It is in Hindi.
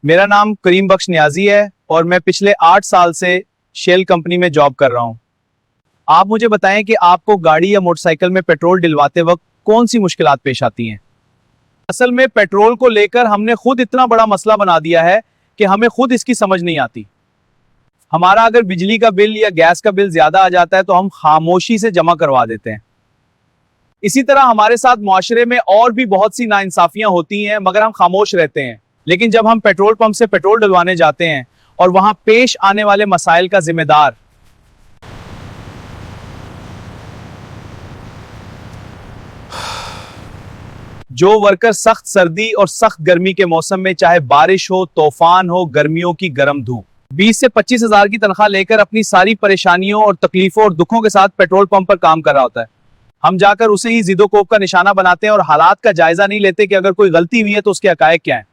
मेरा नाम करीम बख्श नियाजी है और मैं पिछले 8 साल से शेल कंपनी में जॉब कर रहा हूं। आप मुझे बताएं कि आपको गाड़ी या मोटरसाइकिल में पेट्रोल डलवाते वक्त कौन सी मुश्किलात पेश आती हैं। असल में पेट्रोल को लेकर हमने खुद इतना बड़ा मसला बना दिया है कि हमें खुद इसकी समझ नहीं आती। हमारा अगर बिजली का बिल या गैस का बिल ज्यादा आ जाता है तो हम खामोशी से जमा करवा देते हैं। इसी तरह हमारे साथ मुआशरे में और भी बहुत सी नाइंसाफियां होती हैं, मगर हम खामोश रहते हैं। लेकिन जब हम पेट्रोल पंप से पेट्रोल डलवाने जाते हैं और वहां पेश आने वाले मसाइल का जिम्मेदार जो वर्कर सख्त सर्दी और सख्त गर्मी के मौसम में, चाहे बारिश हो, तूफान हो, गर्मियों की गर्म धूप, 20 से 25 हजार की तनख्वाह लेकर अपनी सारी परेशानियों और तकलीफों और दुखों के साथ पेट्रोल पंप पर काम कर रहा होता है, हम जाकर उसे ही जिदो कोप का निशाना बनाते हैं और हालात का जायजा नहीं लेते कि अगर कोई गलती हुई है तो उसके हकायक क्या है।